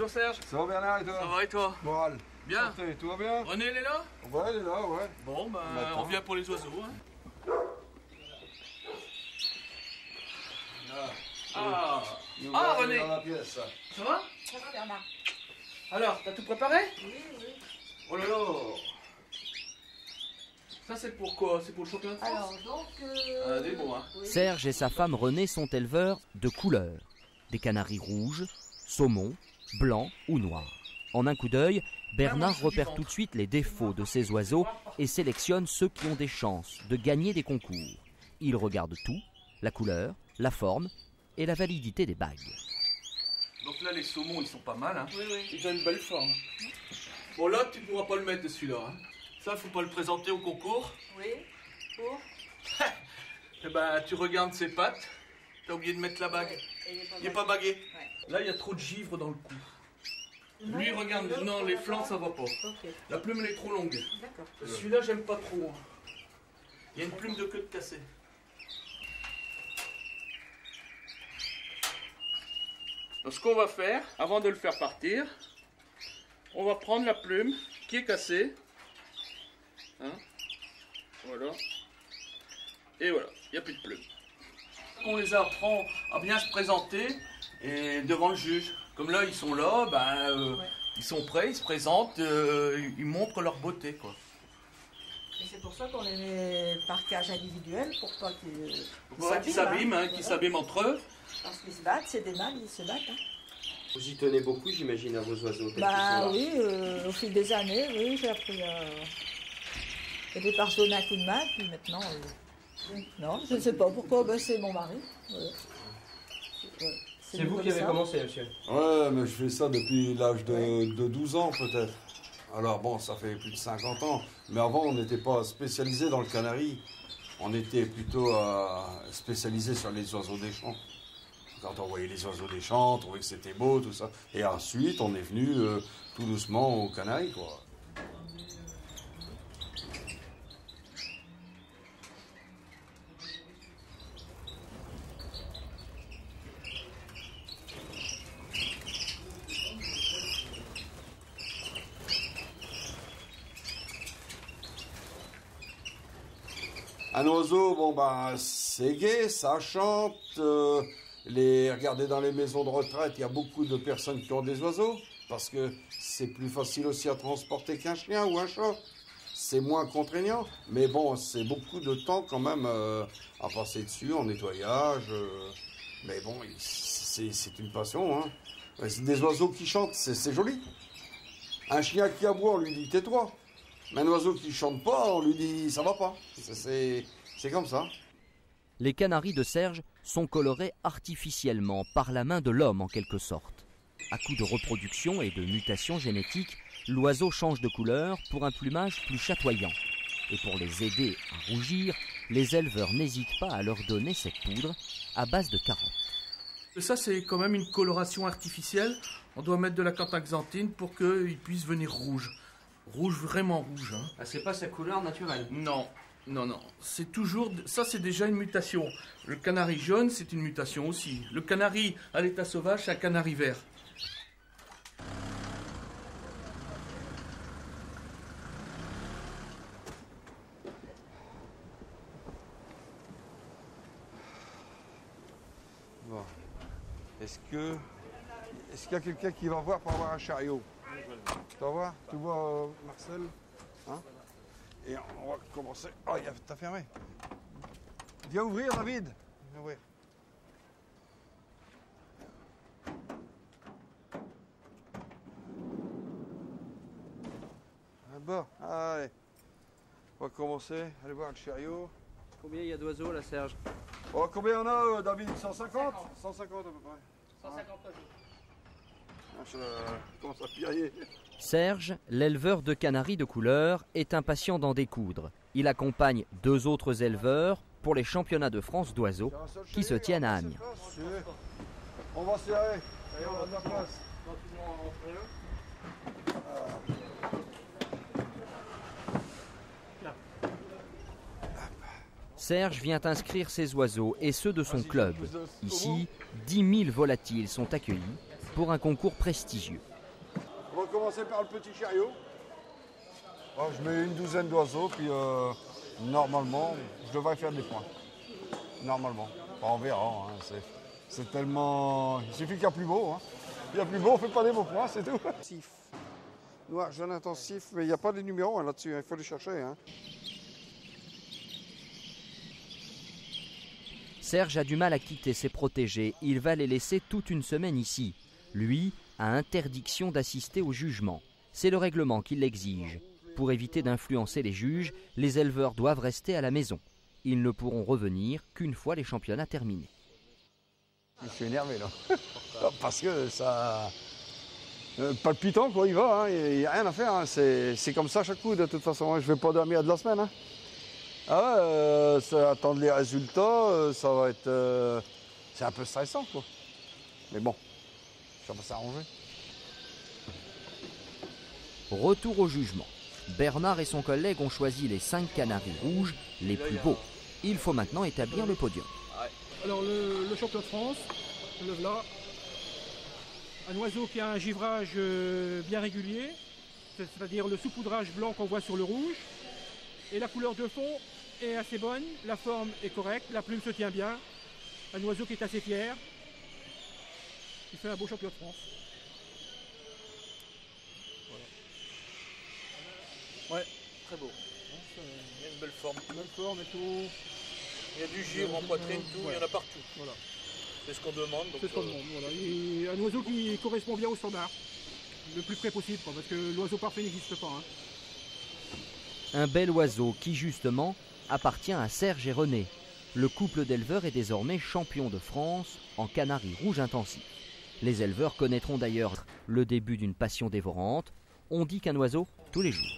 Bonjour Serge. Ça va Bernard et toi? Ça va et toi? Moral. Bien. Santé, tout va bien? René, elle est là? Ouais, elle est là, ouais. Bon, bah, on vient pour les oiseaux. Hein. Ah, René. Dans la pièce, ça. Ça va? Ça va, Bernard? Alors, t'as tout préparé? Oui, oui. Oh là là. Ça, c'est pour quoi? C'est pour le championnat de France? Alors, donc... Ah, des bons, hein. Oui. Serge et sa femme Renée sont éleveurs de couleurs. Des canaris rouges, saumons, blancs ou noirs. En un coup d'œil, Bernard repère tout de suite les défauts de ces oiseaux et sélectionne ceux qui ont des chances de gagner des concours. Il regarde tout, la couleur, la forme et la validité des bagues. Donc là, les saumons, ils sont pas mal. Hein. Oui, oui. Ils ont une belle forme. Bon, là, tu pourras pas le mettre dessus, là. Hein. Ça, faut pas le présenter au concours. Oui. Pour? Eh ben, tu regardes ses pattes. T'as oublié de mettre la bague. Il est pas bagué. Ouais. Là, il y a trop de givre dans le cou. Lui, regarde, non, les flancs, ça va pas. Ok. La plume, elle est trop longue. D'accord. Celui-là, j'aime pas trop. Hein. Il y a une plume de queue de cassée. Donc, ce qu'on va faire, avant de le faire partir, on va prendre la plume qui est cassée. Hein, voilà. Et voilà, il n'y a plus de plume. On les apprend à bien se présenter et devant le juge. Comme là, ils sont là, ils sont prêts, ils se présentent, ils montrent leur beauté, quoi. Et c'est pour ça qu'on les met par cage individuel, pour pas qu'ils Voilà, qui s'abîment, hein, qui s'abîment entre eux. Parce qu'ils se battent, c'est des mâles, ils se battent. Hein. Vous y tenez beaucoup, j'imagine, à vos oiseaux. Bah oui, au fil des années, oui, j'ai appris à... Au départ, je donnais un coup de main, puis maintenant... Non, je ne sais pas pourquoi, ben, c'est mon mari. Voilà. Ouais. C'est vous qui avez commencé, monsieur? Ouais, mais je fais ça depuis l'âge de 12 ans peut-être. Alors bon, ça fait plus de 50 ans. Mais avant, on n'était pas spécialisé dans le canari. On était plutôt spécialisé sur les oiseaux des champs. Quand on voyait les oiseaux des champs, on trouvait que c'était beau, tout ça. Et ensuite, on est venu tout doucement au canari, quoi. Un oiseau, bon ben, c'est gai, ça chante. Regardez dans les maisons de retraite, il y a beaucoup de personnes qui ont des oiseaux, parce que c'est plus facile aussi à transporter qu'un chien ou un chat. C'est moins contraignant, mais bon, c'est beaucoup de temps quand même à passer dessus en nettoyage. Mais bon, c'est une passion, hein. C'est des oiseaux qui chantent, c'est joli. Un chien qui aboie, on lui dit tais-toi. Mais un oiseau qui chante pas, on lui dit ça va pas. C'est comme ça. Les canaris de Serge sont colorés artificiellement par la main de l'homme en quelque sorte. À coup de reproduction et de mutation génétique, l'oiseau change de couleur pour un plumage plus chatoyant. Et pour les aider à rougir, les éleveurs n'hésitent pas à leur donner cette poudre à base de carottes. Ça, c'est quand même une coloration artificielle. On doit mettre de la cantaxanthine pour qu'il puisse venir rouge. Rouge, vraiment rouge. Hein. Ah, c'est pas sa couleur naturelle? Non. C'est toujours... Ça, c'est déjà une mutation. Le canari jaune, c'est une mutation aussi. Le canari à l'état sauvage, c'est un canari vert. Bon. Est-ce qu'il y a quelqu'un qui va voir pour avoir un chariot? Tu vas voir? Tu vois, Marcel? Hein? Et on va commencer. Oh, t'as fermé. Viens ouvrir, David. Viens ouvrir. Bon, allez. On va commencer. Allez voir le chariot. Combien il y a d'oiseaux, là, Serge? Oh, combien on a, David? 150? 150 à peu près. 150 oiseaux. Je commence à pirailler. Serge, l'éleveur de canaris de couleur, est impatient d'en découdre. Il accompagne 2 autres éleveurs pour les championnats de France d'oiseaux qui se tiennent à Amiens. On va serrer. Allez, on va de la place. Serge vient inscrire ses oiseaux et ceux de son club. Ici, 10 000 volatiles sont accueillis pour un concours prestigieux. commencer par le petit chariot. Oh, je mets une douzaine d'oiseaux, puis normalement, je devrais faire des points. Normalement. Enfin, on verra. Hein, c'est tellement... Il suffit qu'il y a plus beau. Hein. Il y a plus beau, on ne fait pas des beaux points, c'est tout. Noir, jaune intensif, mais il n'y a pas de numéros hein, là-dessus, il faut les chercher. Hein. Serge a du mal à quitter ses protégés. Il va les laisser toute une semaine ici. Lui a interdiction d'assister au jugement. C'est le règlement qui l'exige. Pour éviter d'influencer les juges, les éleveurs doivent rester à la maison. Ils ne pourront revenir qu'une fois les championnats terminés. Je suis énervé là. Parce que ça... palpitant quoi, il va, il n'y a rien à faire. Hein. C'est comme ça chaque coup de toute façon. Je ne vais pas dormir de la semaine. Hein. Ah ouais, attendre les résultats, ça va être... c'est un peu stressant quoi. Mais bon, ça va s'arranger. Retour au jugement. Bernard et son collègue ont choisi les 5 canaris rouges les plus beaux. Il faut maintenant établir le podium. Alors le champion de France, le voilà. Un oiseau qui a un givrage bien régulier, c'est-à-dire le saupoudrage blanc qu'on voit sur le rouge. Et la couleur de fond est assez bonne, la forme est correcte, la plume se tient bien. Un oiseau qui est assez fier. Il fait un beau champion de France. Ouais, très beau. Il y a une belle forme. Belle forme et tout. Il y a du givre en poitrine, tout, il y en a partout. Voilà. C'est ce qu'on demande. C'est ce qu'on demande. Voilà. Et un oiseau qui correspond bien au standard. Le plus près possible, quoi, parce que l'oiseau parfait n'existe pas. Hein. Un bel oiseau qui, justement, appartient à Serge et René. Le couple d'éleveurs est désormais champion de France en canari rouge intensif. Les éleveurs connaîtront d'ailleurs le début d'une passion dévorante. On dit qu'un oiseau tous les jours.